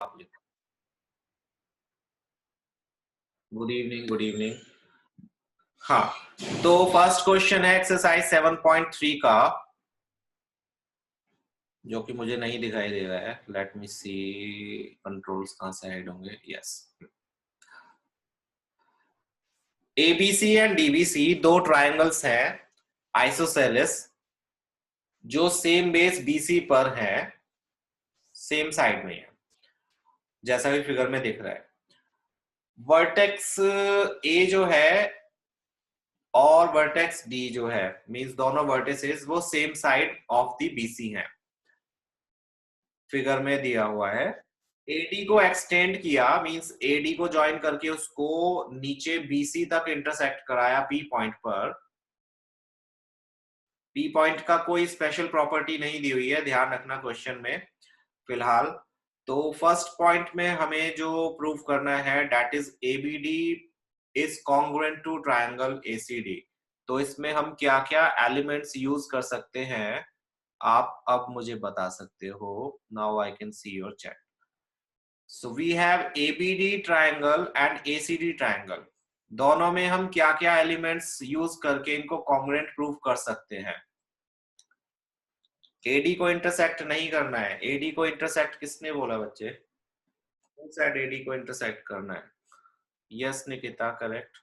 आप लिखो। Good evening, good evening. हाँ, तो फर्स्ट क्वेश्चन है एक्सरसाइज 7.3 का, जो कि मुझे नहीं दिखाई दे रहा है। लेट मी सी, कंट्रोल्स कहां से ऐड होंगे। यस, एबीसी एंड डीबीसी दो ट्राइंगल्स हैं आइसोसेलेस, जो सेम बेस बीसी पर है, सेम साइड में है, जैसा भी फिगर में दिख रहा है। वर्टेक्स ए जो है और वर्टेक्स डी जो है, मींस दोनों वर्टिसेस वो same side of the BC हैं, फिगर में दिया हुआ है। एडी को एक्सटेंड किया, मींस एडी को ज्वाइन करके उसको नीचे बीसी तक इंटरसेक्ट कराया पी पॉइंट पर। पी पॉइंट का कोई स्पेशल प्रॉपर्टी नहीं दी हुई है, ध्यान रखना क्वेश्चन में फिलहाल। तो फर्स्ट पॉइंट में हमें जो प्रूव करना है, that is ABD is congruent to triangle ACD. तो इसमें हम क्या क्या एलिमेंट्स यूज कर सकते हैं, आप अब मुझे बता सकते हो। Now I can see your chat. So we have ABD triangle and ACD triangle, दोनों में हम क्या क्या एलिमेंट्स यूज करके इनको कॉन्ग्रुएंट प्रूव कर सकते हैं। एडी को इंटरसेक्ट नहीं करना है। एडी को इंटरसेक्ट किसने बोला बच्चे? साइड एडी को इंटरसेक्ट करना है। Yes Nikita, correct.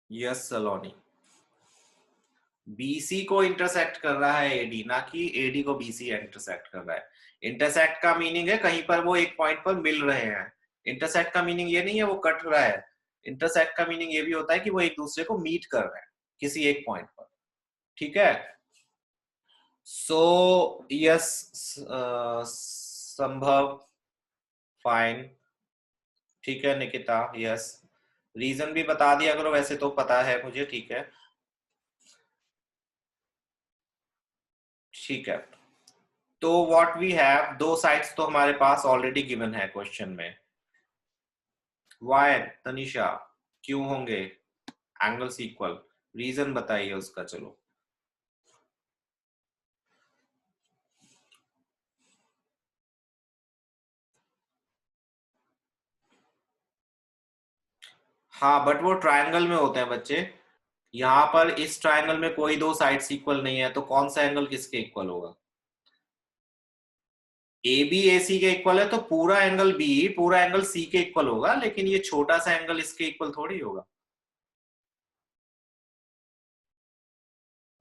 यस सलोनी, बीसी को इंटरसेक्ट कर रहा है एडी, ना कि एडी को बीसी इंटरसेक्ट कर रहा है। इंटरसेक्ट का मीनिंग है कहीं पर वो एक पॉइंट पर मिल रहे हैं। इंटरसेक्ट का मीनिंग ये नहीं है वो कट रहा है। इंटरसेक्ट का मीनिंग ये भी होता है कि वो एक दूसरे को मीट कर रहे हैं किसी एक पॉइंट पर। ठीक है। सो यस, संभव, फाइन। ठीक है निकिता, यस। रीजन भी बता दिया करो, वैसे तो पता है मुझे। ठीक है, ठीक है। तो व्हाट वी हैव, दो साइड्स तो हमारे पास ऑलरेडी गिवन है क्वेश्चन में। वाई तनिषा, क्यों होंगे एंगल्स इक्वल? रीजन बताइए उसका। चलो, हाँ बट वो ट्रायंगल में होते हैं बच्चे। यहाँ पर इस ट्रायंगल में कोई दो साइड्स इक्वल नहीं है, तो कौन सा एंगल किसके इक्वल होगा? ए बी ए सी के इक्वल है तो पूरा एंगल बी पूरा एंगल सी के इक्वल होगा, लेकिन ये छोटा सा एंगल इसके इक्वल थोड़ी होगा।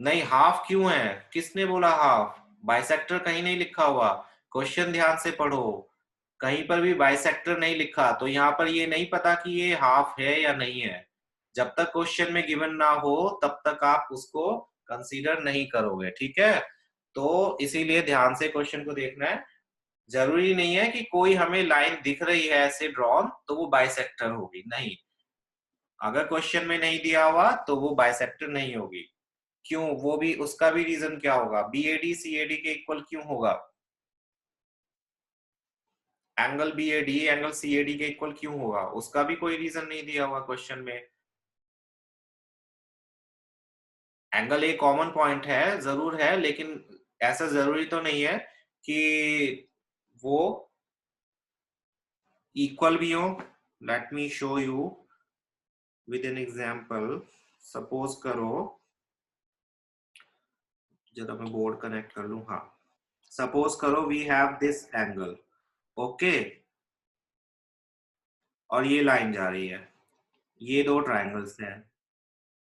नहीं, हाफ क्यों है? किसने बोला हाफ? बाइसेक्टर कहीं नहीं लिखा हुआ। क्वेश्चन ध्यान से पढ़ो, कहीं पर भी बाइसेक्टर नहीं लिखा। तो यहाँ पर ये नहीं पता कि ये हाफ है या नहीं है। जब तक क्वेश्चन में गिवन ना हो तब तक आप उसको कंसीडर नहीं करोगे। ठीक है, तो इसीलिए ध्यान से क्वेश्चन को देखना है। जरूरी नहीं है कि कोई हमें लाइन दिख रही है ऐसे ड्रॉन तो वो बाइसेक्टर होगी, नहीं। अगर क्वेश्चन में नहीं दिया हुआ तो वो बाइसेक्टर नहीं होगी। क्यों? वो भी, उसका भी रीजन क्या होगा? बीएडी सीएडी के इक्वल क्यों होगा? एंगल बीएडी एंगल सीएडी के इक्वल क्यों होगा? उसका भी कोई रीजन नहीं दिया हुआ क्वेश्चन में। एंगल एक कॉमन पॉइंट है, जरूर है, लेकिन ऐसा जरूरी तो नहीं है कि वो इक्वल भी हो। Let me show you with an example. Suppose करो, जरा मैं बोर्ड कनेक्ट कर लूं। हाँ, सपोज करो we have this angle, okay, और ये लाइन जा रही है। ये दो ट्राइंगल्स हैं,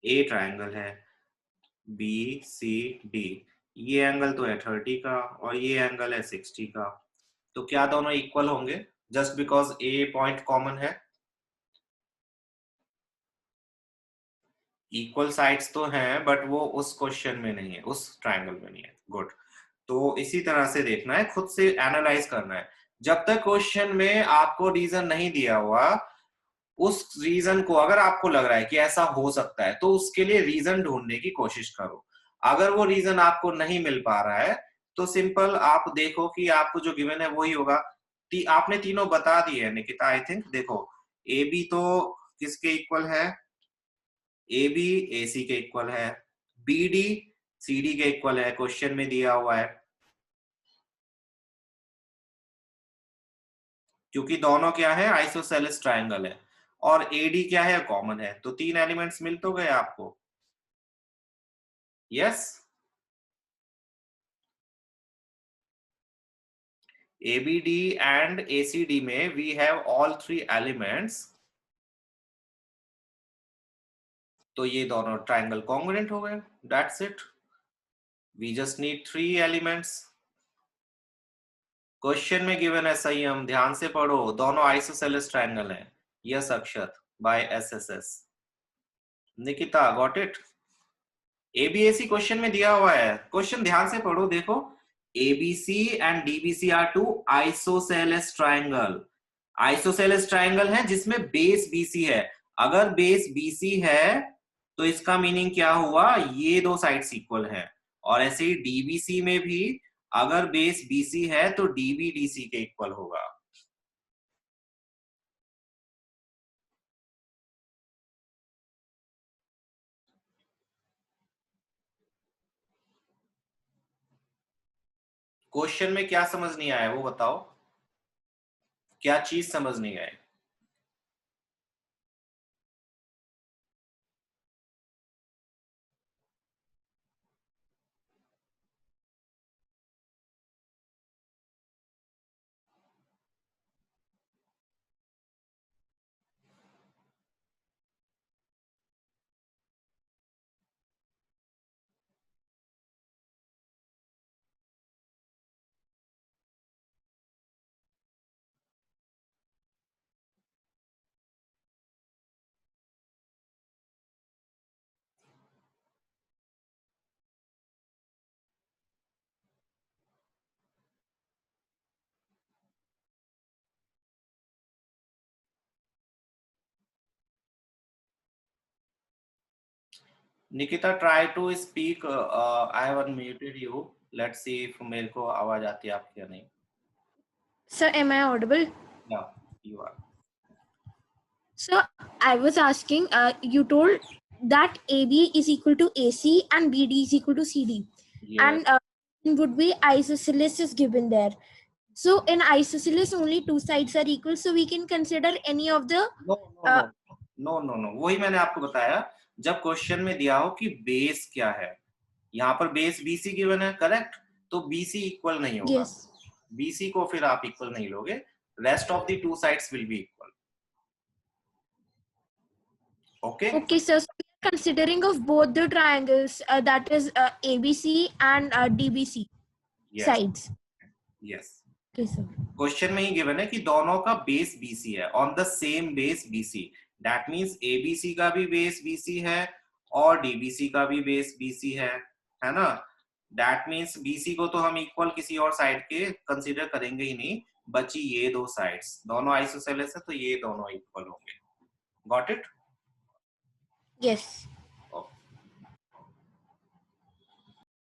ए ट्राइंगल है, बी सी डी। ये एंगल तो है 30 का और ये एंगल है 60 का। तो क्या दोनों इक्वल होंगे just because A point common है? इक्वल साइड्स तो हैं बट वो उस क्वेश्चन में नहीं है, उस ट्राइंगल में नहीं है। गुड। तो इसी तरह से देखना है, खुद से एनालाइज करना है। जब तक क्वेश्चन में आपको रीजन नहीं दिया हुआ, उस रीजन को, अगर आपको लग रहा है कि ऐसा हो सकता है तो उसके लिए रीजन ढूंढने की कोशिश करो। अगर वो रीजन आपको नहीं मिल पा रहा है तो सिंपल आप देखो कि आपको जो गिवन है वही होगा। आपने तीनों बता दिए है निकिता, आई थिंक। देखो, ए बी तो किसके इक्वल है? ए बी ए सी के इक्वल है। बी डी CD के इक्वल है, क्वेश्चन में दिया हुआ है, क्योंकि दोनों क्या है, आइसोसेलेस ट्रायंगल है, और AD क्या है, कॉमन है, तो 3 एलिमेंट्स मिल तो गए आपको। यस, ABD एंड ACD में वी हैव ऑल 3 एलिमेंट्स, तो ये दोनों ट्रायंगल कॉन्ग्रुएंट हो गए, that's it, we just need 3 elements. Question में गिवन है, सही, हम ध्यान से पढ़ो, दोनों आइसोसेलेस ट्रायंगल हैं। Yes Akshat, by SSS। Nikita got it. ABAC question में दिया हुआ है, क्वेश्चन ध्यान से पढ़ो, देखो, ABC and DBC are 2 isosceles triangle. Isosceles triangle है जिसमें बेस BC है। अगर बेस BC है तो इसका मीनिंग क्या हुआ, ये दो साइड्स इक्वल है। और ऐसे ही DBC में भी अगर बेस BC है तो DB DC के इक्वल होगा। क्वेश्चन में क्या समझ नहीं आया वो बताओ, क्या चीज समझ नहीं आए। Nikita try to speak, I have unmuted you, let's see if मेरे को आवाज आती है आपकी या नहीं। Sir, am I audible? Yeah, you are. So I was asking, you told that AB is equal to AC and BD is equal to CD. Yes. And would be isosceles is given there. So in isosceles only two sides are equal, so we can consider any of the no, वही मैंने आपको बताया, जब question में दिया हो कि base क्या है, यहाँ पर बेस BC गिवन है, करेक्ट, तो BC इक्वल नहीं होगा। yes. BC को फिर आप इक्वल नहीं लोगे, rest of the two sides will be equal. Okay, so we are considering of both the triangles, that is ABC and DBC sides. Yes. Okay, sir. Question में ही given है कि दोनों का बेस BC है, on the same base BC, that means ABC का भी base BC है और DBC का भी बेस BC है ना। दैट मींस BC को तो हम इक्वल किसी और साइड के कंसीडर करेंगे ही नहीं, बची ये दो साइड्स, दोनों आइसोसेलेस है तो ये दोनों इक्वल होंगे। Got it? यस।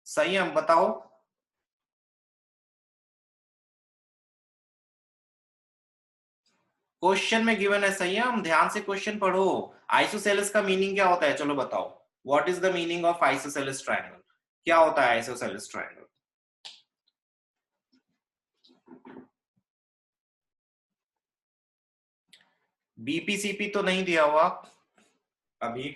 सही, हम बताओ। क्वेश्चन में गिवन है, सही है, हम ध्यान से क्वेश्चन पढ़ो। आइसोसेलेस का मीनिंग क्या होता है, चलो बताओ, what is the meaning of isosceles triangle? क्या होता है आइसोसेलेस ट्रायंगल? BPCP तो नहीं दिया हुआ अभी,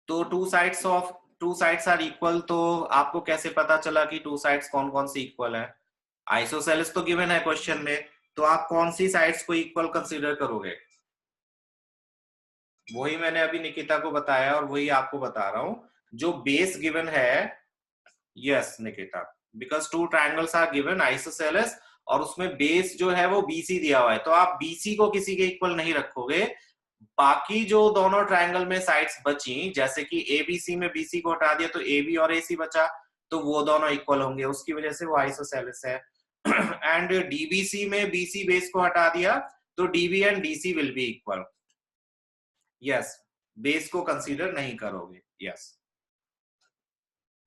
तो टू साइड्स आर इक्वल, तो आपको कैसे पता चला कि टू साइड्स कौन कौन सी इक्वल है? आइसोसेलेस तो गिवन है क्वेश्चन में, तो आप कौन सी साइड्स को इक्वल कंसीडर करोगे? वही मैंने अभी निकिता को बताया और वही आपको बता रहा हूं, जो बेस गिवन है। Yes Nikita, because two triangles are given isosceles और उसमें बेस जो है वो BC दिया हुआ है, तो आप BC को किसी के इक्वल नहीं रखोगे। बाकी जो दोनों ट्रायंगल में साइड्स बची, जैसे कि ABC में BC को हटा दिया तो AB और AC बचा, तो वो दोनों इक्वल होंगे, उसकी वजह से वो आइसोसेलेस है। एंड DBC में BC बेस को हटा दिया तो DB and DC will be equal. Yes, base को कंसीडर नहीं करोगे। यस।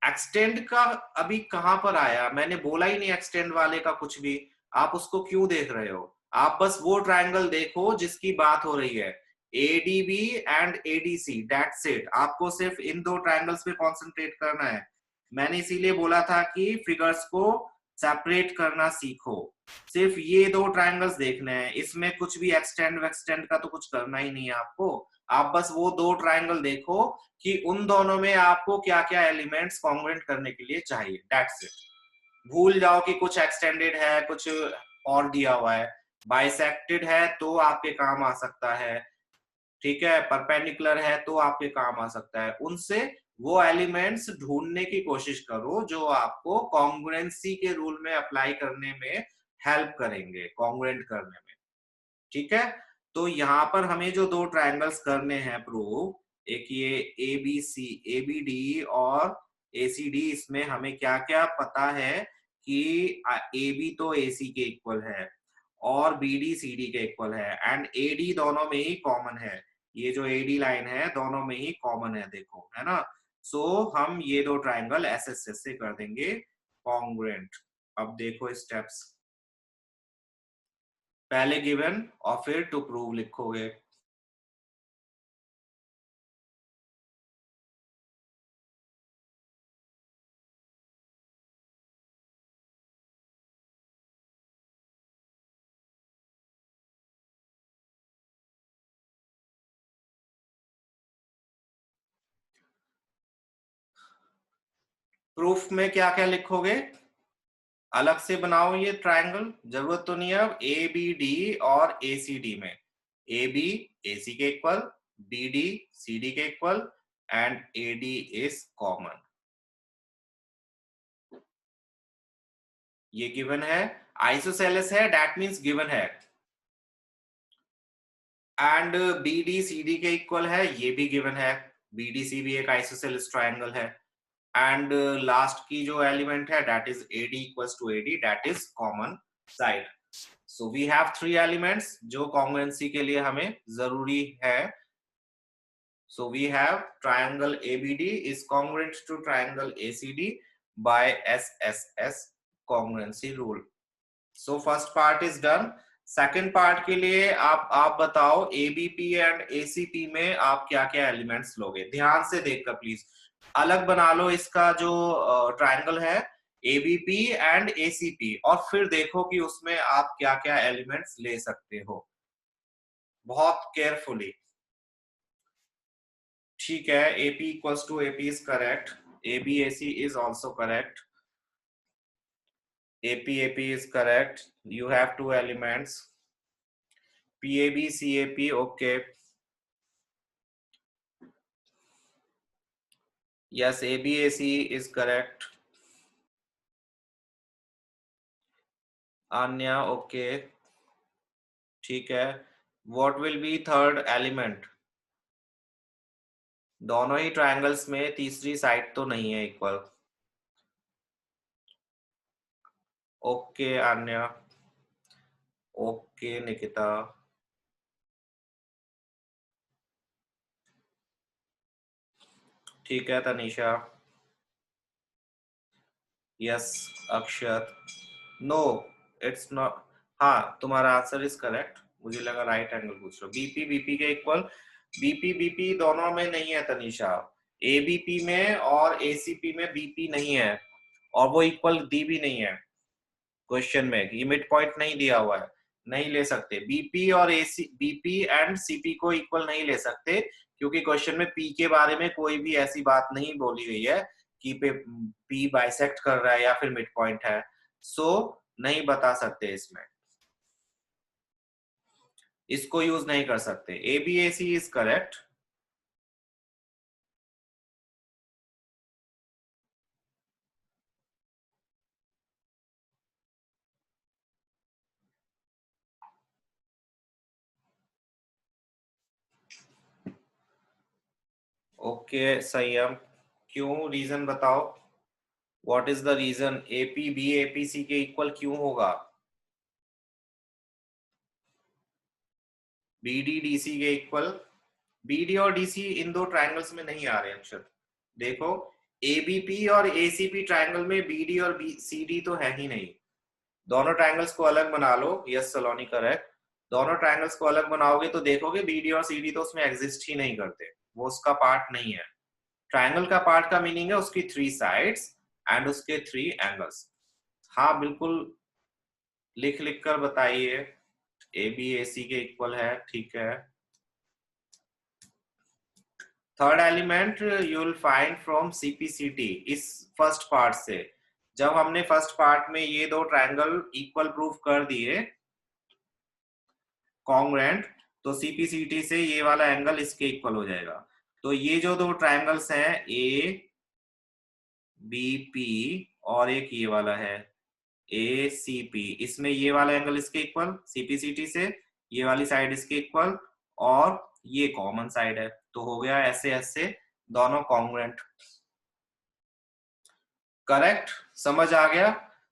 एक्सटेंड का अभी कहां पर आया, मैंने बोला ही नहीं एक्सटेंड वाले का कुछ भी, आप उसको क्यों देख रहे हो? आप बस वो ट्रायंगल देखो जिसकी बात हो रही है। ADB and ADC, that's it. आपको सिर्फ इन दो ट्रायंगल्स पे कॉन्सेंट्रेट करना है। मैंने इसीलिए बोला था कि फिगर्स को सेपरेट करना सीखो। सिर्फ ये दो ट्रायंगल्स देखने हैं, इसमें कुछ भी एक्सटेंड वेक्सटेंड का तो कुछ करना ही नहीं है आपको। आप बस वो दो ट्रायंगल देखो कि उन दोनों में आपको क्या क्या एलिमेंट्स कॉन्ग्रुएंट करने के लिए चाहिए, दैट्स इट। भूल जाओ कि कुछ एक्सटेंडेड है, कुछ और दिया हुआ है। बाइसेक्टेड है तो आपके काम आ सकता है, ठीक है, परपेंडिकुलर है तो आपके काम आ सकता है। उनसे वो एलिमेंट्स ढूंढने की कोशिश करो जो आपको कॉन्ग्रुएंसी के रूल में अप्लाई करने में हेल्प करेंगे, कॉन्ग्रुएंट करने में, ठीक है। तो यहाँ पर हमें जो दो ट्रायंगल्स करने हैं प्रूव, एक ये ABC ABD और ACD, इसमें हमें क्या क्या पता है कि AB तो AC के इक्वल है और BD CD के इक्वल है एंड AD दोनों में ही कॉमन है। ये जो AD लाइन है दोनों में ही कॉमन है, देखो, है ना। सो हम ये दो ट्रायंगल ऐसे से कर देंगे कॉन्ग्रुएंट। अब देखो स्टेप्स, पहले गिवन और फिर टू प्रूव लिखोगे। प्रूफ में क्या क्या लिखोगे, अलग से बनाओ ये ट्रायंगल, जरूरत तो नहीं है अब ABD और ACD में। AB AC के इक्वल, BD CD के equal and AD is common. ये गिवन है, आइसोसेलेस है, दैट मींस गिवन है। एंड BD CD के इक्वल है, ये भी गिवन है। BDC भी एक आइसोसेलेस ट्रायंगल है। एंड लास्ट की जो एलिमेंट है that is AD equals to AD, that is common side. So we have 3 elements जो कॉन्ग्रुएंसी के लिए हमें जरूरी है। So we have triangle ABD is congruent to triangle ACD by SSS congruency rule. So first part is done. Second part के लिए आप बताओ ABP एंड ACP में आप क्या क्या एलिमेंट्स लोगे, ध्यान से देखकर प्लीज। अलग बना लो इसका जो ट्रायंगल है ABP एंड ACP, और फिर देखो कि उसमें आप क्या क्या एलिमेंट्स ले सकते हो, बहुत केयरफुली, ठीक है। AP equals to AP is correct, ABAC is also correct, AP is correct. You have 2 elements. PAB, CAP, okay. Yes, ABAC is correct. Anya, okay. ठीक है. What will be third element? दोनों ही triangles में तीसरी side तो नहीं है इक्वल। Okay Anya, okay Nikita, ठीक है Tanisha, yes Akshat, no it's not, हाँ तुम्हारा आंसर इज करेक्ट, मुझे लगा राइट एंगल पूछ रहे हो। बीपी बीपी के इक्वल, बीपी बीपी दोनों में नहीं है तनीषा, एबीपी में और एसीपी में बीपी नहीं है और वो इक्वल दी भी नहीं है क्वेश्चन में, ये मिड पॉइंट नहीं दिया हुआ है, नहीं ले सकते। बीपी और एसी, बीपी एंड सीपी को इक्वल नहीं ले सकते क्योंकि क्वेश्चन में पी के बारे में कोई भी ऐसी बात नहीं बोली गई है कि पी बाइसेक्ट कर रहा है या फिर मिड पॉइंट है, सो नहीं बता सकते इसमें, इसको यूज नहीं कर सकते। एबीएसी इज करेक्ट। ओके संयम, क्यों, रीजन बताओ, what is the reason AP B APC के इक्वल क्यों होगा, बीडी डीसी के इक्वल, बीडी और डीसी इन दो ट्रायंगल्स में नहीं आ रहे अक्षर, देखो एबीपी और एसीपी ट्रायंगल में बीडी और सीडी तो है ही नहीं, दोनों ट्रायंगल्स को अलग बना लो, यस सलोनी करेक्ट, दोनों ट्रायंगल्स को अलग बनाओगे तो देखोगे बीडी और सीडी तो उसमें एग्जिस्ट ही नहीं करते, वो उसका पार्ट नहीं है। ट्रायंगल का पार्ट का मीनिंग है उसकी 3 साइड्स एंड उसके 3 एंगल्स। हाँ बिल्कुल, लिख लिख कर बताइए। ए बी ए सी के इक्वल है, ठीक है। Third element you will find from CPCT, इस फर्स्ट पार्ट से। जब हमने फर्स्ट पार्ट में ये दो ट्रायंगल इक्वल प्रूफ कर दिए कॉन्ग्रुएंट, तो सीपीसीटी से ये वाला एंगल इसके इक्वल हो जाएगा। तो ये जो दो ट्रायंगल्स हैं ए बी पी और एक ये वाला है ए सी पी, इसमें ये वाला एंगल इसके इक्वल सीपीसीटी से, ये वाली साइड इसके इक्वल और ये कॉमन साइड है, तो हो गया ऐसे ऐसे दोनों कॉन्ग्रुएंट। करेक्ट, समझ आ गया।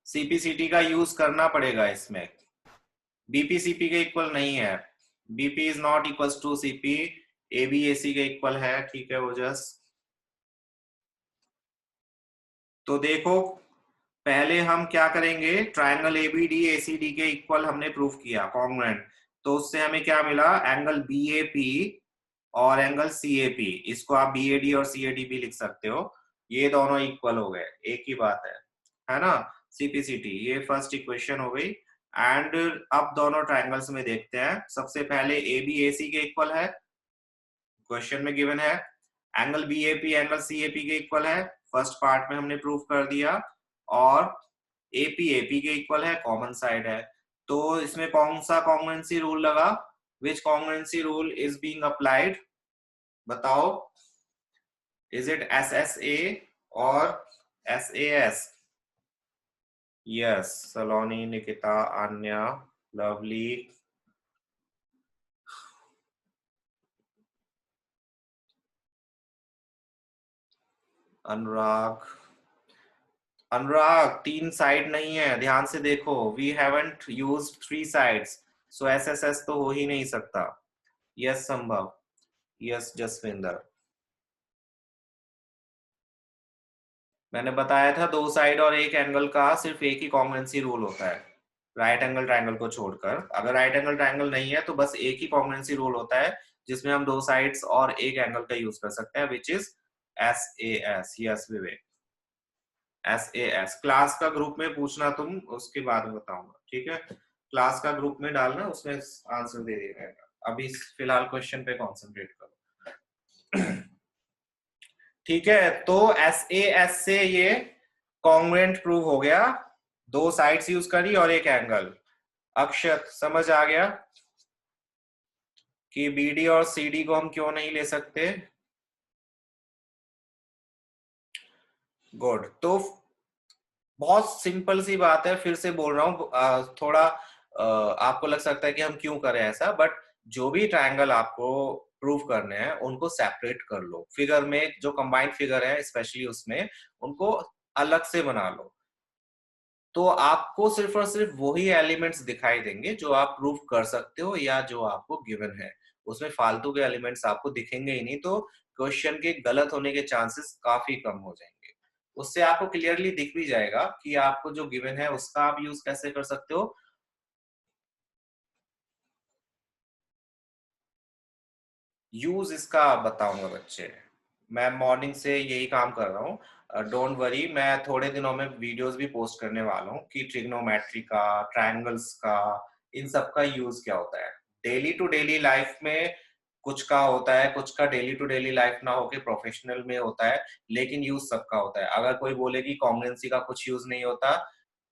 सीपीसीटी का यूज करना पड़ेगा इसमें, बीपीसीपी के इक्वल नहीं है, BP is not equal to CP, ABAC के इक्वल है, ठीक है वो जस्ट। तो देखो पहले हम क्या करेंगे, ट्रायंगल एबीडी एसीडी के इक्वल हमने प्रूफ किया कॉन्ग्रुएंट, तो उससे हमें क्या मिला, एंगल बीएपी और एंगल सीएपी, इसको आप बीएडी और सीएडी भी लिख सकते हो, ये दोनों इक्वल हो गए, एक ही बात है ना। सीपीसीटी ये फर्स्ट इक्वेशन हो गई। एंड अब दोनों ट्रायंगल्स में देखते हैं, सबसे पहले एबीएसी के इक्वल है, क्वेश्चन में गिवन है। एंगल बीएपी एंगल सीएपी के इक्वल है, फर्स्ट पार्ट में हमने प्रूफ कर दिया। और एपी एपी के इक्वल है, कॉमन साइड है। तो इसमें कौन सा कॉन्ग्रुएंसी रूल लगा, which congruency rule is being applied, बताओ। इज इट एसएसए और SAS? Yes, Saloni, Nikita, Anya, Lovely, Anurag. Anurag 3 side नहीं है, ध्यान से देखो, we haven't used 3 sides, so SSS तो हो ही नहीं सकता। यस संभव, यस जसविंदर, मैंने बताया था 2 साइड और एक एंगल का सिर्फ एक ही कॉन्ग्रुएंसी रूल होता है, राइट एंगल ट्रायंगल को छोड़कर। अगर राइट एंगल ट्रायंगल नहीं है तो बस एक ही कॉन्ग्रुएंसी रूल होता है जिसमें हम 2 साइड्स और एक एंगल का यूज कर सकते हैं, which is SAS. Yes Vivek, SAS. Class का ग्रुप में पूछना तुम, उसके बाद में बताऊंगा, ठीक है। क्लास का ग्रुप में डालना, उसमें आंसर दे देगा। अभी फिलहाल क्वेश्चन पे कॉन्सेंट्रेट करो। ठीक है, तो एसएएस से ये कॉन्ग्रुएंट प्रूव हो गया, 2 साइड्स यूज करी और एक एंगल। अक्षत समझ आ गया कि बीडी और सीडी को हम क्यों नहीं ले सकते? गुड। तो बहुत सिंपल सी बात है, फिर से बोल रहा हूं, थोड़ा आपको लग सकता है कि हम क्यों करें ऐसा, बट जो भी ट्रायंगल आपको प्रूव करने हैं उनको सेपरेट कर लो, फिगर में जो कंबाइंड फिगर है स्पेशली उसमें उनको अलग से बना लो, तो आपको सिर्फ और सिर्फ वही एलिमेंट्स दिखाई देंगे जो आप प्रूव कर सकते हो या जो आपको गिवन है, उसमें फालतू के एलिमेंट्स आपको दिखेंगे ही नहीं, तो क्वेश्चन के गलत होने के चांसेस काफी कम हो जाएंगे। उससे आपको क्लियरली दिख भी जाएगा कि आपको जो गिवन है उसका आप यूज कैसे कर सकते हो। यूज इसका बताऊंगा बच्चे, मैं मॉर्निंग से यही काम कर रहा हूँ, डोंट वरी, मैं थोड़े दिनों में वीडियोस भी पोस्ट करने वाला हूँ कि ट्रिग्नोमेट्री का, ट्रायंगल्स का, इन सब का यूज क्या होता है डेली टू डेली लाइफ में। कुछ का होता है, कुछ का डेली टू डेली लाइफ ना होके प्रोफेशनल में होता है, लेकिन यूज सबका होता है। अगर कोई बोले कि कॉन्ग्रुएंसी का कुछ यूज नहीं होता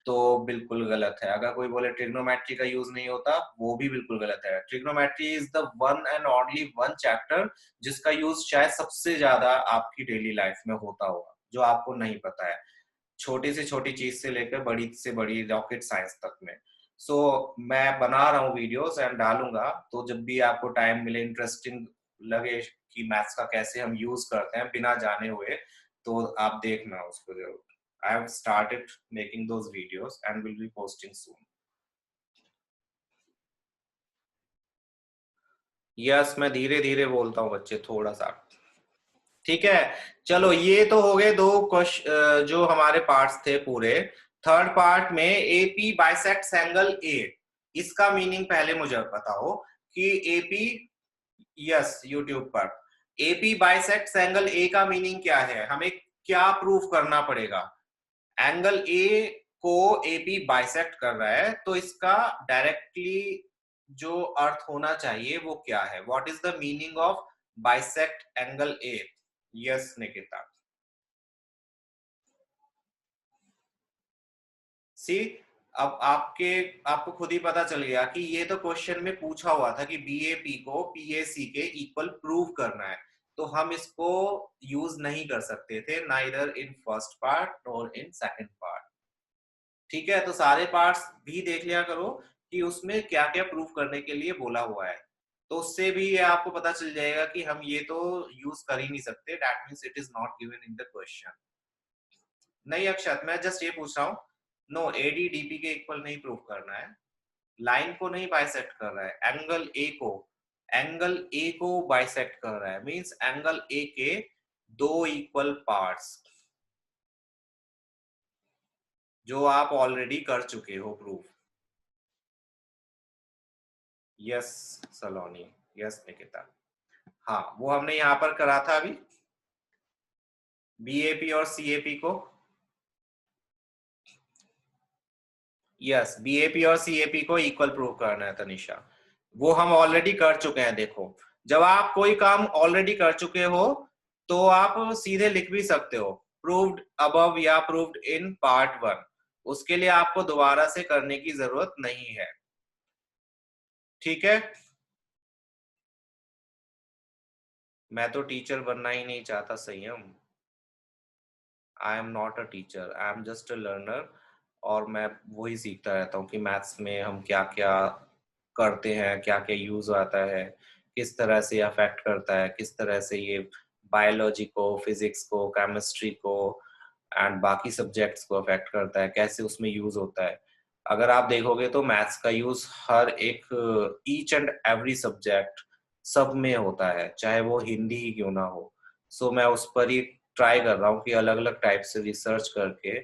तो बिल्कुल गलत है, अगर कोई बोले ट्रिग्नोमेट्री का यूज नहीं होता वो भी बिल्कुल गलत है। Trigonometry is the one and only one chapter जिसका यूज शायद सबसे ज्यादा आपकी डेली लाइफ में होता होगा, जो आपको नहीं पता है, छोटी से छोटी चीज से लेकर बड़ी से बड़ी रॉकेट साइंस तक में। सो मैं बना रहा हूँ वीडियोस एंड डालूंगा, तो जब भी आपको टाइम मिले, इंटरेस्टिंग लगे कि मैथ्स का कैसे हम यूज करते हैं बिना जाने हुए, तो आप देखना उसको जरूर। I have started making those videos and will be posting soon. Yes, मैं धीरे धीरे बोलता हूँ बच्चे, थोड़ा सा, ठीक है। चलो ये तो हो गए 2 क्वेश्चन जो हमारे पार्ट्स थे पूरे। थर्ड पार्ट में एपी बाइसेक्ट्स एंगल ए, इसका मीनिंग पहले मुझे बताओ कि एपी, यस यूट्यूब पर, एपी बाइसेक्ट्स एंगल ए का मीनिंग क्या है, हमें क्या प्रूव करना पड़ेगा? एंगल ए को एपी बाइसेक्ट कर रहा है, तो इसका डायरेक्टली जो अर्थ होना चाहिए वो क्या है? What is the meaning of bisect angle A? Yes Nikita. See, अब आपको खुद ही पता चल गया कि ये तो क्वेश्चन में पूछा हुआ था कि बीएपी को पीएसी के इक्वल प्रूव करना है, तो हम इसको यूज नहीं कर सकते थे, नाइदर इन फर्स्ट पार्ट और इन सेकंड पार्ट। ठीक है, तो सारे पार्ट्स भी देख लिया करो कि उसमें क्या क्या प्रूव करने के लिए बोला हुआ है, तो उससे भी ये आपको पता चल जाएगा कि हम ये तो यूज कर ही नहीं सकते, that means it is not given in the question. नहीं अक्षत, मैं जस्ट ये पूछ रहा हूँ, नो एडी डीपी के इक्वल नहीं प्रूव करना है, लाइन को नहीं बाइसेक्ट कर रहा है, एंगल ए को बाइसेक्ट कर रहा है, मींस एंगल ए के दो इक्वल पार्ट्स, जो आप ऑलरेडी कर चुके हो प्रूफ। यस सलोनी, यस निकिता, हाँ वो हमने यहाँ पर करा था अभी, बीएपी और सीएपी को। यस, बीएपी और सीएपी को इक्वल प्रूव करना है तनिषा, वो हम ऑलरेडी कर चुके हैं। देखो, जब आप कोई काम ऑलरेडी कर चुके हो तो आप सीधे लिख भी सकते हो प्रूव्ड अबव या प्रूव्ड इन पार्ट 1, उसके लिए आपको दोबारा से करने की जरूरत नहीं है। ठीक है, मैं तो टीचर बनना ही नहीं चाहता संयम, आई am not a teacher, I am just a learner, और मैं वही सीखता रहता हूँ कि मैथ्स में हम क्या क्या करते हैं, क्या क्या यूज आता है, किस तरह से अफेक्ट करता है, किस तरह से ये बायोलॉजी को, फिजिक्स को, केमिस्ट्री को एंड बाकी सब्जेक्ट्स को अफेक्ट करता है, कैसे उसमें यूज होता है। अगर आप देखोगे तो मैथ्स का यूज हर एक ईच एंड एवरी सब्जेक्ट सब में होता है, चाहे वो हिंदी ही क्यों ना हो। सो मैं उस पर ही ट्राई कर रहा हूँ कि अलग अलग टाइप से रिसर्च करके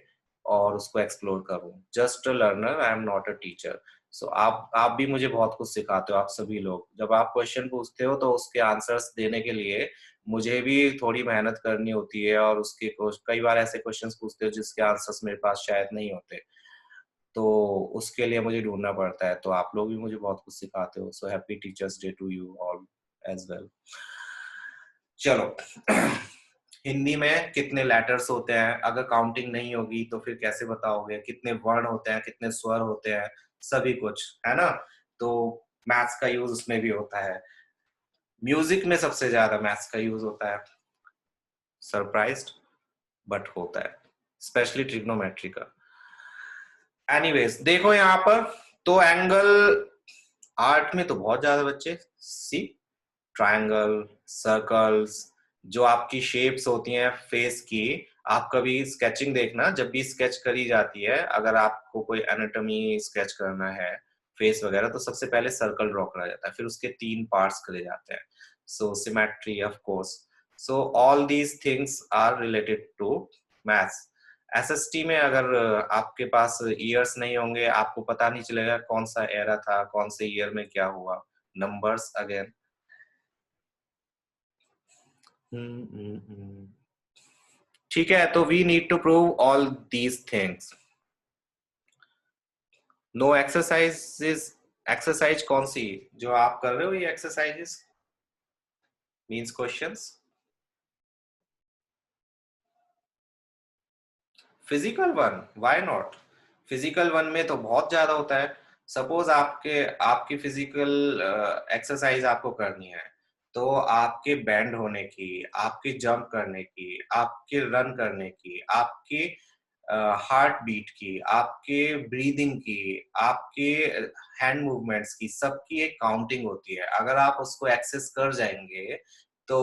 और उसको एक्सप्लोर करूँ। Just a learner, I am not a teacher. So आप भी मुझे बहुत कुछ सिखाते हो, आप सभी लोग। जब आप क्वेश्चन पूछते हो तो उसके आंसर्स देने के लिए मुझे भी थोड़ी मेहनत करनी होती है, और उसके कई बार ऐसे क्वेश्चंस पूछते हो जिसके आंसर्स मेरे पास शायद नहीं होते, तो उसके लिए मुझे ढूंढना पड़ता है। तो आप लोग भी मुझे बहुत कुछ सिखाते हो, so happy teachers day to you all as well. चलो हिंदी में कितने लेटर्स होते हैं, अगर काउंटिंग नहीं होगी तो फिर कैसे बताओगे? कितने वर्ण होते हैं, कितने स्वर होते हैं, सभी कुछ है ना। तो मैथ्स का यूज उसमें भी होता है, म्यूजिक में सबसे ज्यादा मैथ्स का यूज होता है, सरप्राइज्ड बट होता है, स्पेशली ट्रिग्नोमेट्री का। एनीवेज देखो यहाँ पर, तो एंगल आर्ट में तो बहुत ज्यादा बच्चे, सी ट्रायंगल, सर्कल्स, जो आपकी शेप्स होती हैं फेस की, आप कभी स्केचिंग देखना, जब भी स्केच करी जाती है, अगर आपको कोई एनाटॉमी स्केच करना है फेस वगैरह, तो सबसे पहले सर्कल ड्रॉ करा जाता है, फिर उसके 3 पार्ट्स करे जाते हैं, so symmetry of course. So all these things are related to maths. SST में अगर आपके पास ईयर्स नहीं होंगे, आपको पता नहीं चलेगा कौन सा एरा था, कौन से ईयर में क्या हुआ, नंबर्स अगेन। ठीक है, तो we need to prove all these things. No exercises, exercise कौन सी जो आप कर रहे हो, ये exercises means questions? Physical one, why not? Physical one में तो बहुत ज्यादा होता है। सपोज आपकी फिजिकल एक्सरसाइज आपको करनी है, तो आपके बैंड होने की, आपके जंप करने की, आपके रन करने की, आपके हार्ट बीट की, आपके ब्रीदिंग की, आपके हैंड मूवमेंट्स की, सबकी एक काउंटिंग होती है। अगर आप उसको एक्सेस कर जाएंगे तो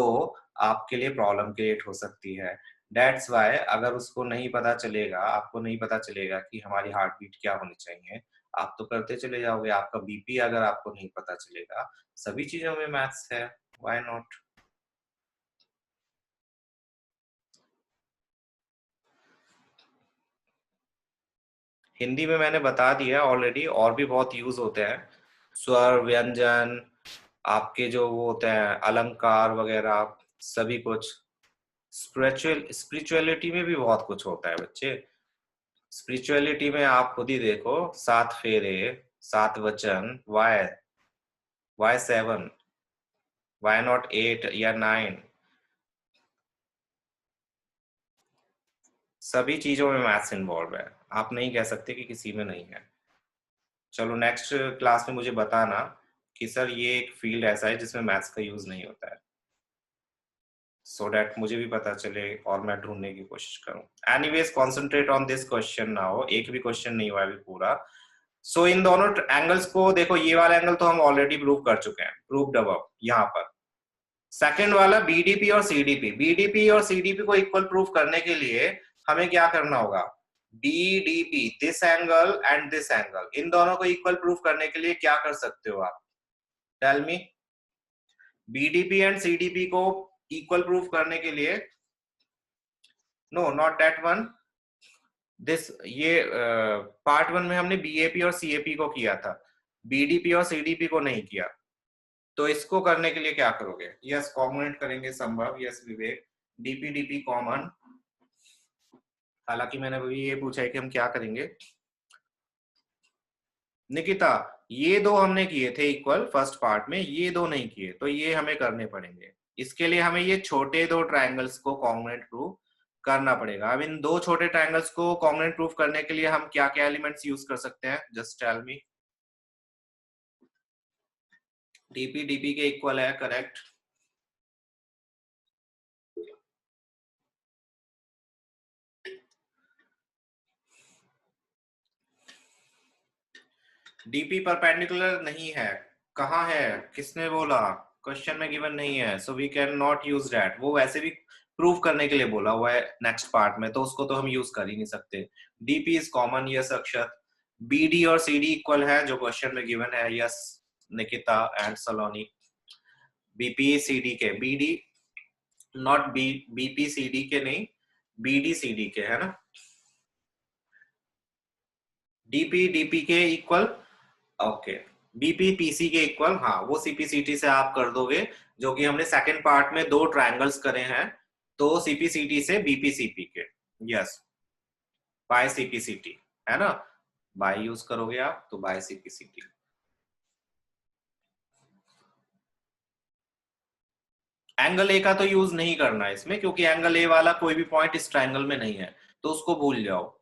आपके लिए प्रॉब्लम क्रिएट हो सकती है। दैट्स वाई अगर उसको नहीं पता चलेगा, आपको नहीं पता चलेगा कि हमारी हार्ट बीट क्या होनी चाहिए, आप तो करते चले जाओगे। आपका बीपी अगर आपको नहीं पता चलेगा, सभी चीजों में मैथ्स है, व्हाई नॉट? हिंदी में मैंने बता दिया ऑलरेडी, और भी बहुत यूज होते हैं, स्वर, व्यंजन, आपके जो वो होते हैं अलंकार वगैरह, सभी कुछ। स्पिरिचुअलिटी में भी बहुत कुछ होता है बच्चे। स्पिरिचुअलिटी में आप खुद ही देखो, 7 फेरे, 7 वचन, वाई 7, वाई नॉट 8 या 9, सभी चीजों में मैथ्स इन्वॉल्व है, आप नहीं कह सकते कि किसी में नहीं है। चलो नेक्स्ट क्लास में मुझे बताना कि सर ये एक फील्ड ऐसा है जिसमें मैथ्स का यूज नहीं होता है, सो दैट मुझे भी पता चले और मैं ढूंढने की कोशिश करूं। Anyways concentrate on this question now, एक भी क्वेश्चन नहीं हुआ अभी पूरा। सो इन दोनों एंगल्स को देखो, ये वाला एंगल तो हम ऑलरेडी प्रूव कर चुके हैं, प्रूव्ड अबव यहाँ पर। सेकंड वाला बीडीपी और सीडीपी, बीडीपी और सीडीपी को इक्वल प्रूव करने के लिए हमें क्या करना होगा, BDP, this angle and this angle, इन दोनों को इक्वल प्रूव करने के लिए क्या कर सकते हो आप, tell me. BDP and CDP को इक्वल प्रूफ करने के लिए, no not that one, this, ये पार्ट 1 में हमने बीएपी और सीएपी को किया था, बीडीपी और सीडीपी को नहीं किया। तो इसको करने के लिए क्या करोगे, यस कॉम्बिनेट करेंगे संभव, यस विवेक, डीपी डीपी कॉमन। हालांकि मैंने अभी ये पूछा है कि हम क्या करेंगे, निकिता ये दो हमने किए थे इक्वल फर्स्ट पार्ट में, ये दो नहीं किए, तो ये हमें करने पड़ेंगे। इसके लिए हमें ये छोटे दो ट्रायंगल्स को कॉन्ग्रुएंट प्रूव करना पड़ेगा। अब इन दो छोटे ट्रायंगल्स को कॉन्ग्रुएंट प्रूव करने के लिए हम क्या क्या एलिमेंट्स यूज कर सकते हैं, just tell me. DP DP के इक्वल है, करेक्ट। डीपी परपेंडिकुलर नहीं है, कहाँ है, किसने बोला, क्वेश्चन में गिवन नहीं है, so we can not use that. वो वैसे भी प्रूव करने के लिए बोला हुआ है नेक्स्ट पार्ट में, तो उसको तो हम यूज कर ही नहीं सकते। DP is common, yes Akshat. BD और सीडी इक्वल है जो क्वेश्चन में गिवन है, yes Nikita and Saloni. BP CD के, बीडी नॉट बीपी सीडी के नहीं, बीडी सीडी के, है ना। डीपी डीपी के इक्वल, ओके, बीपी पीसी के इक्वल, हाँ वो सीपीसीटी से आप कर दोगे, जो कि हमने सेकंड पार्ट में दो ट्रायंगल्स करे हैं, तो सीपीसीटी से बीपीसीपी के, यस बाय सीपीसीटी, है ना, बाय यूज करोगे आप तो बाय सीपीसीटी। एंगल ए का तो यूज नहीं करना है इसमें, क्योंकि एंगल ए वाला कोई भी पॉइंट इस ट्रायंगल में नहीं है, तो उसको भूल जाओ।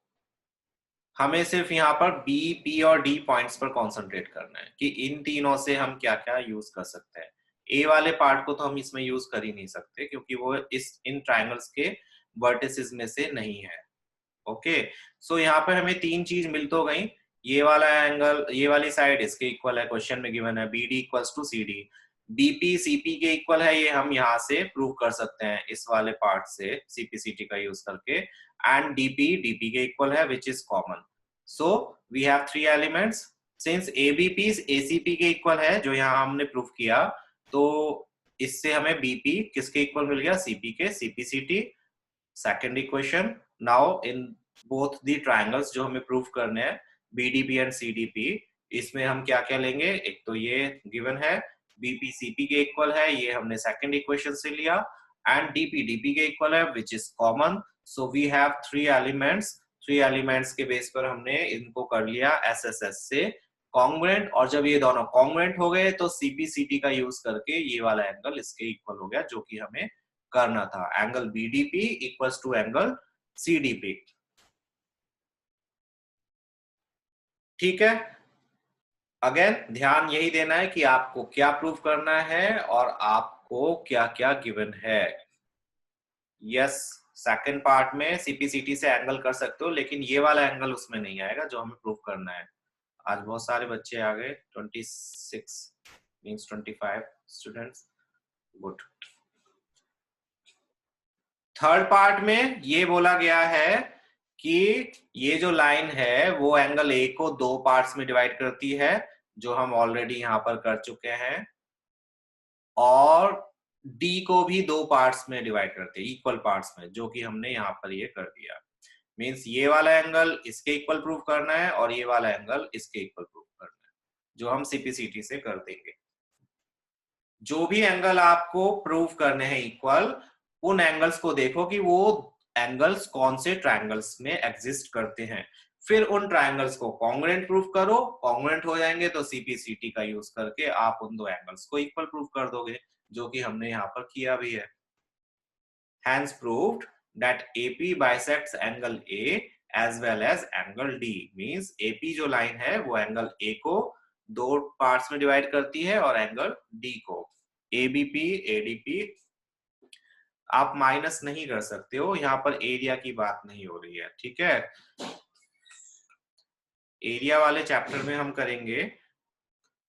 हमें सिर्फ यहाँ पर बी, पी और डी पॉइंट्स पर कॉन्सेंट्रेट करना है कि इन तीनों से हम क्या क्या यूज कर सकते हैं। ए वाले पार्ट को तो हम इसमें यूज कर ही नहीं सकते, क्योंकि वो इन ट्रायंगल्स के वर्टिसेस में से नहीं है। ओके, सो यहाँ पर हमें तीन चीज मिल तो गई, ये वाला एंगल, ये वाली साइड इसके इक्वल है, क्वेश्चन में गिवन है B D equals to C D, BP CP के इक्वल है, ये हम यहाँ से प्रूव कर सकते हैं इस वाले पार्ट से सीपीसीटी का यूज करके, एंड डीपी डीपी के इक्वल है which is common. So we have 3 elements, since ABP ACP के इक्वल है जो यहाँ हमने प्रूव किया, तो इससे हमें बीपी किसके इक्वल मिल गया, सीपी के, CPCT. Second equation, now in both the triangles जो हमें प्रूव करने हैं, बीडीपी एंड सीडीपी, इसमें हम क्या क्या लेंगे, एक तो ये गिवन है बीपी सीपी के इक्वल है, ये हमने सेकंड इक्वेशन से लिया, एंड डीपी डीपी के इक्वल है which is common. So we have 3 elements, 3 elements के बेस पर हमने इनको कर लिया एसएसएस से कॉन्ग्रुएंट, और जब ये दोनों कॉन्ग्रुएंट हो गए तो सीपीसीटी का यूज करके ये वाला एंगल इसके इक्वल हो गया, जो कि हमें करना था, angle BDP equals to angle CDP. ठीक है, अगेन ध्यान यही देना है कि आपको क्या प्रूव करना है और आपको क्या क्या गिवन है। यस, सेकंड पार्ट में सीपीसीटी से एंगल कर सकते हो, लेकिन ये वाला एंगल उसमें नहीं आएगा जो हमें प्रूव करना है। आज बहुत सारे बच्चे आ गए, 26 means 25 students, good. Third part में ये बोला गया है कि ये जो लाइन है वो एंगल ए को 2 पार्ट्स में डिवाइड करती है, जो हम ऑलरेडी यहां पर कर चुके हैं, और डी को भी 2 पार्ट्स में डिवाइड करते हैं, इक्वल पार्ट्स में, जो कि हमने यहां पर ये कर दिया। मीन्स ये वाला एंगल इसके इक्वल प्रूव करना है और ये वाला एंगल इसके इक्वल प्रूव करना है, जो हम सीपीसीटी से कर देंगे। जो भी एंगल आपको प्रूव करने हैं इक्वल, उन एंगल्स को देखो कि वो एंगल्स कौन से ट्रायंगल्स में एग्जिस्ट करते हैं, फिर उन ट्रायंगल्स को कॉन्ग्रुएंट प्रूव करो, कॉन्ग्रुएंट हो जाएंगे तो सीपीसीटी का यूज करके आप उन दो एंगल्स को इक्वल प्रूव कर दोगे, जो कि हमने यहाँ पर किया भी है। Hence proved that AP bisects angle A as well as angle D, means AP जो लाइन है वो एंगल A को दो पार्ट्स में डिवाइड करती है और एंगल D को ABP ADP आप माइनस नहीं कर सकते हो, यहाँ पर एरिया की बात नहीं हो रही है, ठीक है। एरिया वाले चैप्टर में हम करेंगे।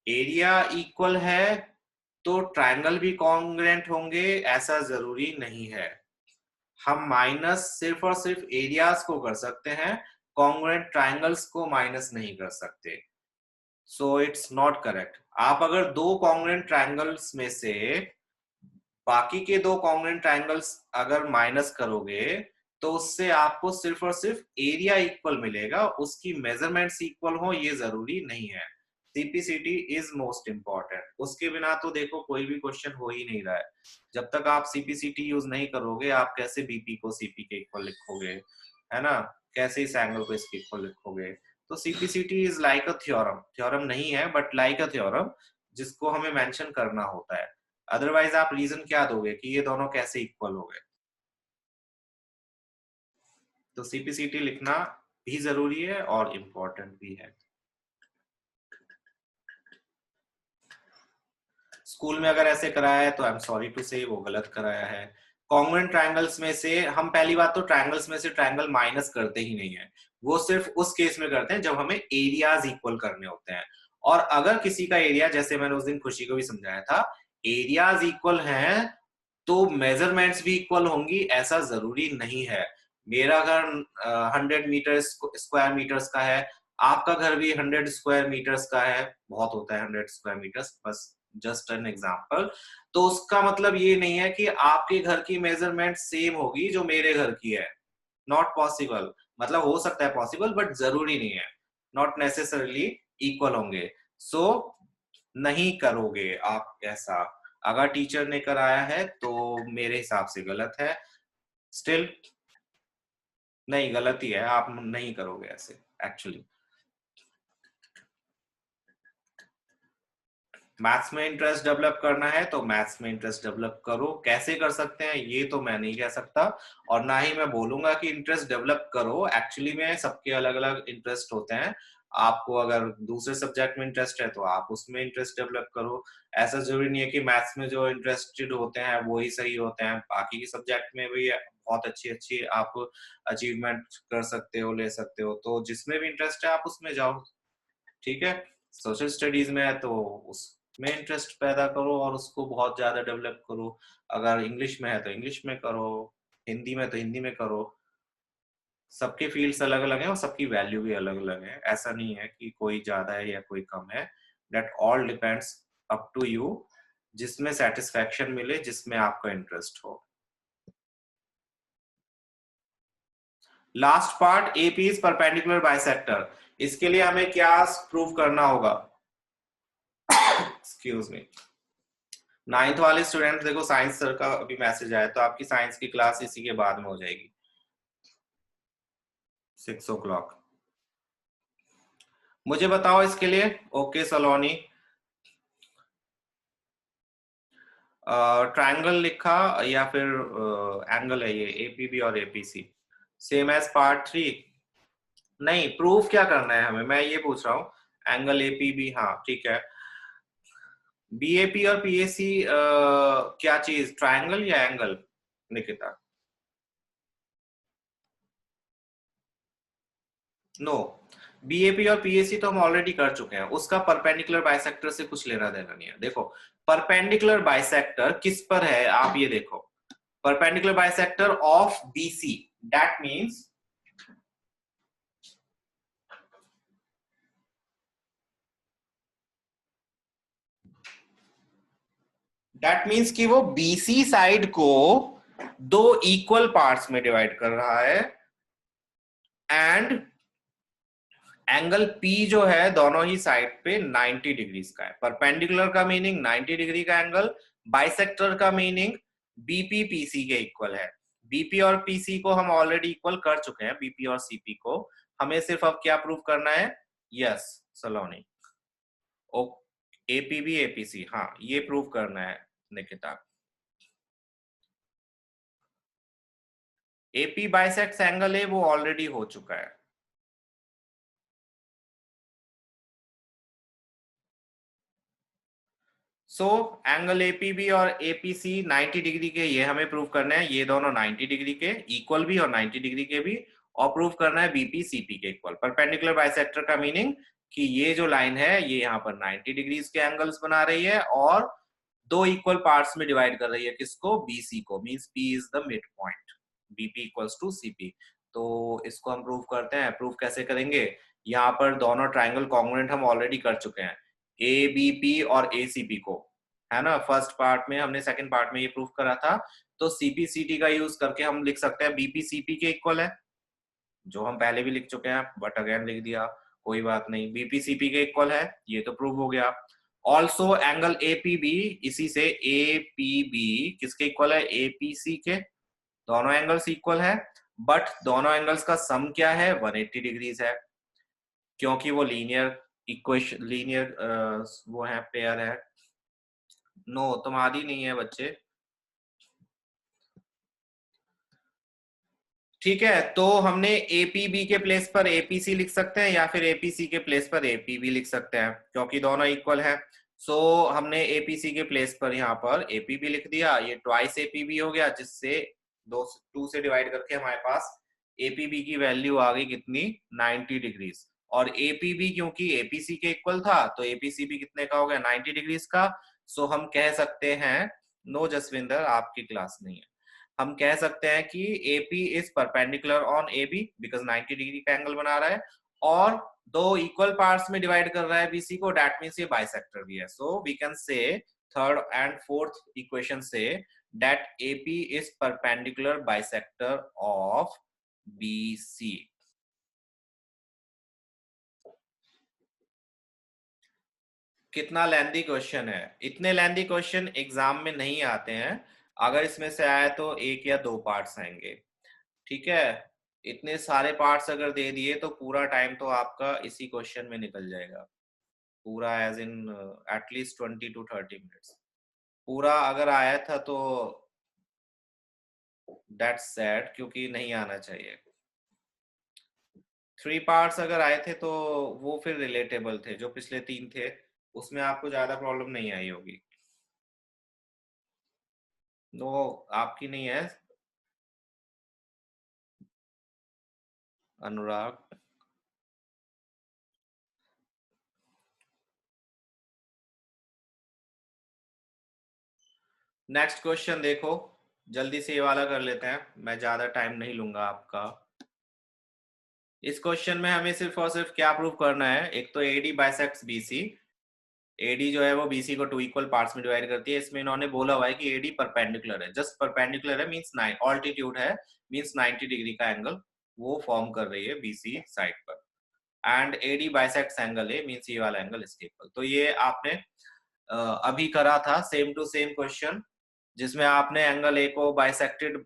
एरिया इक्वल है तो ट्रायंगल भी कॉन्ग्रुएंट होंगे ऐसा जरूरी नहीं है, हम माइनस सिर्फ और सिर्फ एरियाज को कर सकते हैं, कॉन्ग्रुएंट ट्रायंगल्स को माइनस नहीं कर सकते, सो इट्स नॉट करेक्ट। आप अगर दो कॉन्ग्रुएंट ट्रायंगल्स में से बाकी के दो कॉन्ग्रुएंट ट्रायंगल्स अगर माइनस करोगे तो उससे आपको सिर्फ और सिर्फ एरिया इक्वल मिलेगा, उसकी मेजरमेंट्स इक्वल हो ये जरूरी नहीं है। सीपीसीटी इज मोस्ट इंपॉर्टेंट, उसके बिना तो देखो कोई भी क्वेश्चन हो ही नहीं रहा है। जब तक आप सीपीसीटी यूज नहीं करोगे आप कैसे बीपी को सीपी के इक्वल लिखोगे, है ना, कैसे इस एंगल को इसके इक्वल लिखोगे। तो CPCT is like a theorem, theorem नहीं है बट लाइक अ थ्योरम जिसको हमें मेंशन करना होता है, अदरवाइज आप रीजन क्या दोगे कि ये दोनों कैसे इक्वल हो गए। तो सीपीसीटी लिखना भी जरूरी है और इम्पोर्टेंट भी है। स्कूल में अगर ऐसे कराया है तो आई एम सॉरी टू से वो गलत कराया है। कॉन्ग्रुएंट ट्रायंगल्स में से हम पहली बात तो ट्रायंगल्स में से ट्रायंगल माइनस करते ही नहीं है, वो सिर्फ उस केस में करते हैं जब हमें एरियाज इक्वल करने होते हैं। और अगर किसी का एरिया, जैसे मैंने उस दिन खुशी को भी समझाया था, एरियाज इक्वल हैं तो मेजरमेंट्स भी इक्वल होंगी ऐसा जरूरी नहीं है। मेरा घर 100 मीटर स्क्वायर मीटर्स का है, आपका घर भी 100 स्क्वायर मीटर्स का है, बहुत होता है 100 स्क्वायर मीटर्स, बस जस्ट एन एग्जांपल। तो उसका मतलब ये नहीं है कि आपके घर की मेजरमेंट सेम होगी जो मेरे घर की है, नॉट पॉसिबल। मतलब हो सकता है पॉसिबल बट जरूरी नहीं है, नॉट नेसेसरली इक्वल होंगे। सो नहीं करोगे आप ऐसा, अगर टीचर ने कराया है तो मेरे हिसाब से गलत है, स्टिल नहीं गलत ही है, आप नहीं करोगे ऐसे एक्चुअली। मैथ्स में इंटरेस्ट डेवलप करना है तो मैथ्स में इंटरेस्ट डेवलप करो, कैसे कर सकते हैं ये तो मैं नहीं कह सकता और ना ही मैं बोलूंगा कि इंटरेस्ट डेवलप करो, एक्चुअली में सबके अलग अलग इंटरेस्ट होते हैं। आपको अगर दूसरे सब्जेक्ट में इंटरेस्ट है तो आप उसमें इंटरेस्ट डेवलप करो, ऐसा जरूरी नहीं है कि मैथ्स में जो इंटरेस्टेड होते हैं वो ही सही होते हैं, बाकी के सब्जेक्ट में भी बहुत अच्छी अच्छी आप अचीवमेंट कर सकते हो, ले सकते हो, तो जिसमें भी इंटरेस्ट है आप उसमें जाओ, ठीक है। सोशल स्टडीज में है तो उसमें इंटरेस्ट पैदा करो और उसको बहुत ज्यादा डेवलप करो, अगर इंग्लिश में है तो इंग्लिश में करो, हिंदी में तो हिंदी में करो, सबके फील्ड्स अलग अलग हैं और सबकी वैल्यू भी अलग अलग है, ऐसा नहीं है कि कोई ज्यादा है या कोई कम है, that all depends up to you, जिसमें सेटिस्फैक्शन मिले, जिसमें आपका इंटरेस्ट हो। Last part, AP is perpendicular bisector, इसके लिए हमें क्या प्रूव करना होगा, एक्सक्यूज मी। 9th वाले स्टूडेंट देखो, साइंस सर का अभी मैसेज आया तो आपकी साइंस की क्लास इसी के बाद में हो जाएगी 6 o'clock। मुझे बताओ इसके लिए, ओके सलोनी, ट्रायंगल लिखा या फिर एंगल है ये एपीबी और एपीसी, सेम एज पार्ट 3? नहीं, प्रूफ क्या करना है हमें, मैं ये पूछ रहा हूँ। एंगल एपीबी, हाँ ठीक है। बीएपी और पीएसी क्या चीज, ट्रायंगल या एंगल निकिता? नो, बीएपी और पीएसी तो हम ऑलरेडी कर चुके हैं, उसका परपेंडिकुलर बाइसेक्टर से कुछ लेना देना नहीं है। देखो परपेंडिकुलर बाइसेक्टर किस पर है, आप ये देखो, perpendicular bisector of BC, that means कि वो बीसी साइड को दो इक्वल पार्ट्स में डिवाइड कर रहा है, एंड एंगल P जो है दोनों ही साइड पे 90 डिग्री का है। परपेंडिकुलर का मीनिंग 90 डिग्री का एंगल, बाइसेक्टर का मीनिंग बीपी पीसी के इक्वल है। बीपी और पीसी को हम ऑलरेडी इक्वल कर चुके हैं, बीपी और सीपी को। हमें सिर्फ अब क्या प्रूव करना है? यस सलोनी, ओ एपीबी एपीसी, हाँ ये प्रूव करना है निकिता। एपी बाइसेक्ट्स एंगल है वो ऑलरेडी हो चुका है। सो एंगल एपीबी और एपीसी 90 डिग्री के, ये हमें प्रूव करना है। ये दोनों 90 डिग्री के इक्वल भी और 90 डिग्री के भी, और प्रूव करना है बीपी सीपी के इक्वल। परपेंडिकुलर बाइसेक्टर का मीनिंग कि ये जो लाइन है ये यहाँ पर 90 डिग्रीज के एंगल्स बना रही है और दो इक्वल पार्ट्स में डिवाइड कर रही है। किसको? बीसी को। Means P is the mid point, BP equals to CP. तो इसको हम प्रूव करते हैं। प्रूव कैसे करेंगे? यहाँ पर दोनों ट्राइंगल कॉन्ग्रुएंट हम ऑलरेडी कर चुके हैं, ए बी पी और ए सी पी को, है ना। फर्स्ट पार्ट में हमने, सेकंड पार्ट में ये प्रूव करा था। तो सीपी सीटी का यूज करके हम लिख सकते हैं बीपी सीपी के इक्वल है, जो हम पहले भी लिख चुके हैं बट अगेन लिख दिया, कोई बात नहीं। बीपी सीपी के इक्वल है, ये तो प्रूव हो गया। ऑल्सो एंगल एपीबी, इसी से एपीबी किसके इक्वल है? एपीसी के। दोनों एंगल्स इक्वल है, बट दोनों एंगल्स का सम क्या है? 180 डिग्रीज है, क्योंकि वो लीनियर इक्वेशन, लीनियर वो है, पेयर है। नो तुम आदि नहीं है बच्चे, ठीक है। तो हमने एपीबी के प्लेस पर एपीसी लिख सकते हैं या फिर एपीसी के प्लेस पर एपीबी लिख सकते हैं, क्योंकि दोनों इक्वल है। सो हमने एपीसी के प्लेस पर यहाँ पर एपीबी लिख दिया, ये ट्वाइस एपीबी हो गया, जिससे 2 से डिवाइड करके हमारे पास एपीबी की वैल्यू आ गई कितनी? 90 डिग्रीज। और एपीबी क्योंकि एपीसी के इक्वल था तो एपीसी भी कितने का हो गया? 90 डिग्रीज का। सो हम कह सकते हैं, नो जसविंदर आपकी क्लास नहीं है, हम कह सकते हैं कि AP is perpendicular on AB because 90 degree का एंगल बना रहा है और दो इक्वल पार्ट्स में डिवाइड कर रहा है BC को, दैट मींस ये बाइसेक्टर भी है। So we can say third and fourth equation से that AP is perpendicular bisector of BC। कितना लेंथी क्वेश्चन है? इतने लेंथी क्वेश्चन एग्जाम में नहीं आते हैं, अगर इसमें से आया तो 1 या 2 पार्ट्स आएंगे, ठीक है। इतने सारे पार्ट्स अगर दे दिए तो पूरा टाइम तो आपका इसी क्वेश्चन में निकल जाएगा, पूरा as in at least 20 to 30 minutes. पूरा अगर आया था तो दैट्स सैड, क्योंकि नहीं आना चाहिए। 3 पार्ट्स अगर आए थे तो वो फिर रिलेटेबल थे, जो पिछले 3 थे उसमें आपको ज्यादा प्रॉब्लम नहीं आई होगी। नो आपकी नहीं है अनुराग। नेक्स्ट क्वेश्चन देखो, जल्दी से ये वाला कर लेते हैं, मैं ज्यादा टाइम नहीं लूंगा आपका। इस क्वेश्चन में हमें सिर्फ और सिर्फ क्या प्रूव करना है? एक तो AD बाइसेक्ट्स BC, AD जो है वो BC को 2 इक्वल पार्ट्स में डिवाइड करती है। इसमें इन्होंने बोला हुआ है कि AD परपेंडिकुलर है, जस्ट परपेंडिकुलर है मींस 9 ऑल्टीट्यूड है, मींस 90 डिग्री का एंगल वो फॉर्म कर रही है BC साइड पर। एंड AD बाइसेक्ट्स एंगल है, मींस ये वाला एंगल इसके इक्वल। तो ये आपने अभी करा था सेम टू सेम क्वेश्चन, जिसमें आपने एंगल A को बाइसेक्टेड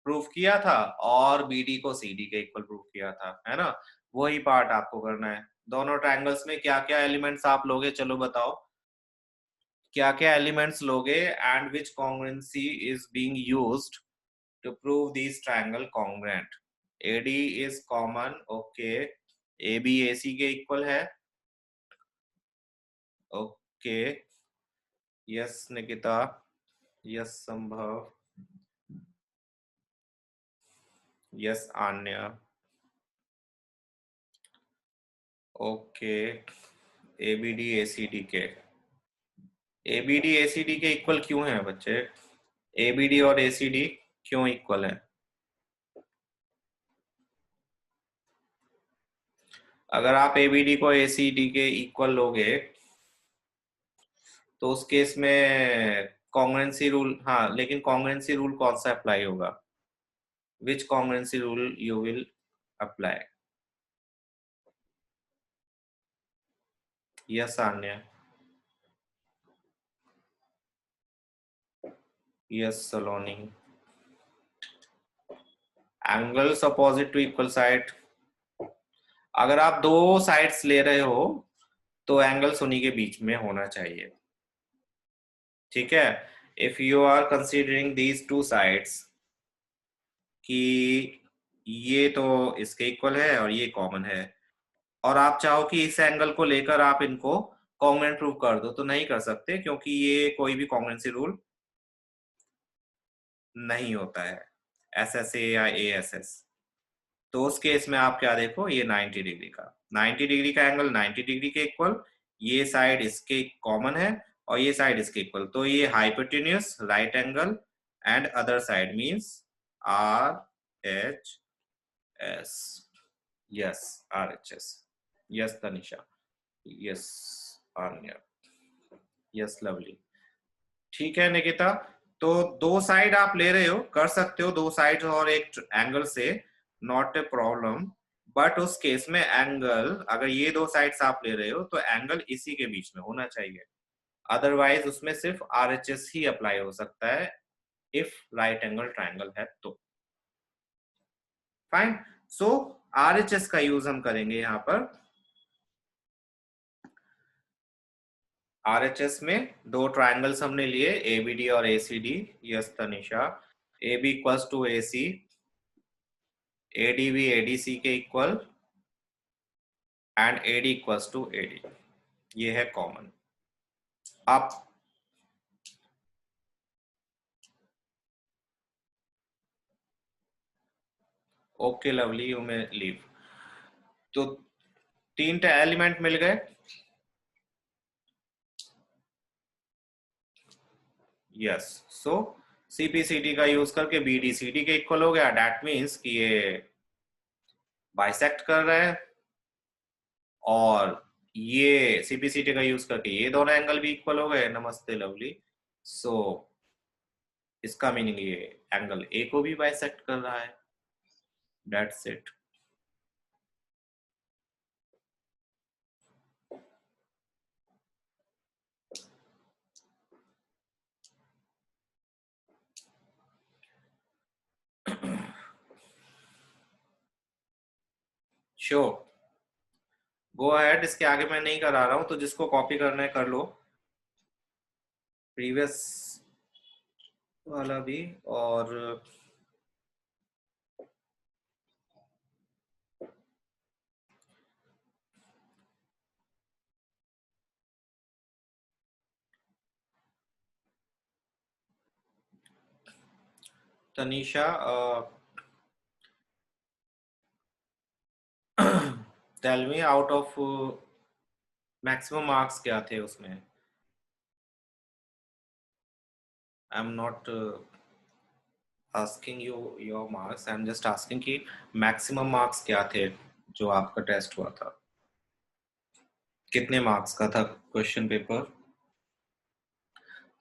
प्रूफ किया था और BD को CD के इक्वल प्रूफ किया था, है ना। वही पार्ट आपको करना है। दोनों ट्रायंगल्स में क्या क्या एलिमेंट्स आप लोगे, चलो बताओ क्या क्या एलिमेंट्स लोगे, and which congruency is being used to prove this triangle congruent. AD is common, okay. AB AC के इक्वल है, okay. Yes Nikita, yes Sambhav, yes Anya, okay. ABD ACD के, ABD ACD के इक्वल क्यों है बच्चे? ABD और ACD क्यों इक्वल है? अगर आप ABD को ACD के इक्वल लोगे तो उस केस में कॉन्ग्रुएंसी रूल, हाँ लेकिन कॉन्ग्रुएंसी रूल कौन सा अप्लाई होगा? Which congruency rule you will apply. Yes Anya. Yes Saloni. Angles opposite to equal side, अगर आप दो साइड्स ले रहे हो तो एंगल्स उन्हीं के बीच में होना चाहिए, ठीक है। If you are considering these two sides कि ये तो इसके इक्वल है और ये कॉमन है, और आप चाहो कि इस एंगल को लेकर आप इनको कॉन्ग्रुएंट प्रूव कर दो, तो नहीं कर सकते, क्योंकि ये कोई भी कॉन्ग्रुएंसी रूल नहीं होता है, एसएसए या एएसएस। तो उस केस में आप क्या देखो, ये 90 डिग्री का 90 डिग्री का एंगल 90 डिग्री के इक्वल, ये साइड इसके कॉमन है और ये साइड इसके इक्वल, तो ये hypotenuse right angle and other side means R H S. Yes R H S. Yes Tanisha. Yes Anya. Yes lovely. ठीक है निकिता, तो दो साइड आप ले रहे हो, कर सकते हो दो साइड और एक एंगल से, नॉट ए प्रॉब्लम। बट उस केस में एंगल, अगर ये दो साइड्स आप ले रहे हो तो एंगल इसी के बीच में होना चाहिए, अदरवाइज उसमें सिर्फ आरएचएस ही अप्लाई हो सकता है इफ राइट एंगल ट्रायंगल है तो। फाइन, सो आरएचएस का यूज हम करेंगे यहां पर। आरएचएस में दो ट्रायंगल्स हमने लिए, एबीडी और ACD. Yes Tanisha. AB equals to AC, ADB ADC के equal and AD equals to AD, ये है कॉमन। आप okay lovely, you may leave. तो तीन एलिमेंट मिल गए। यस, सो CPCD का यूज करके BDCD के इक्वल हो गया, दैट मीन्स कि ये बाइसेक्ट कर रहा है, और ये CPCD का यूज करके ये दोनों एंगल भी इक्वल हो गए। नमस्ते लवली। सो इसका मीनिंग ये एंगल A को भी बाइसेक्ट कर रहा है, that's it. Sure, go ahead, इसके आगे मैं नहीं करा रहा हूं, तो जिसको कॉपी करना है कर लो, प्रीवियस वाला भी। और Tanisha, tell me out of maximum marks क्या थे उसमें। I am not asking you your marks, I am just asking कि मैक्सिमम मार्क्स क्या थे जो आपका टेस्ट हुआ था, कितने मार्क्स का था question paper.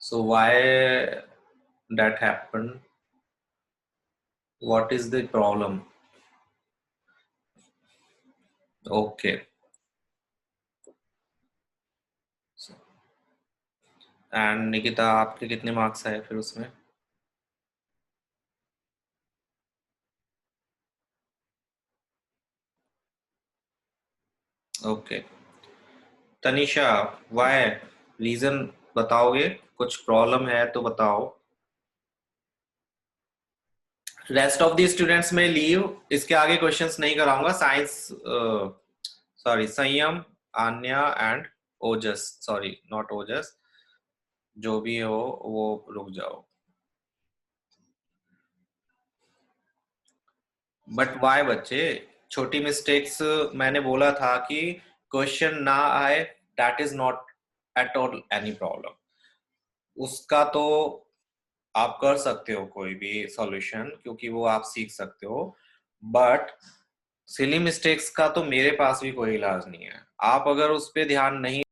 So why that happened, what is the problem. Okay, and Nikita आपके कितने मार्क्स आए फिर उसमें। ओके तनीषा, व्हाई, रीजन बताओगे, कुछ प्रॉब्लम है तो बताओ। रेस्ट ऑफ द स्टूडेंट्स में लीव, इसके आगे क्वेश्चंस नहीं कराऊंगा। Science, sorry Sanyam, Anya and Ojas, sorry not Ojas, जो भी हो वो रुक जाओ। बट वाई बच्चे, छोटी मिस्टेक्स, मैंने बोला था कि क्वेश्चन ना आए that is not at all any problem, उसका तो आप कर सकते हो कोई भी सॉल्यूशन, क्योंकि वो आप सीख सकते हो। बट सिली मिस्टेक्स का तो मेरे पास भी कोई इलाज नहीं है, आप अगर उस पर ध्यान नहीं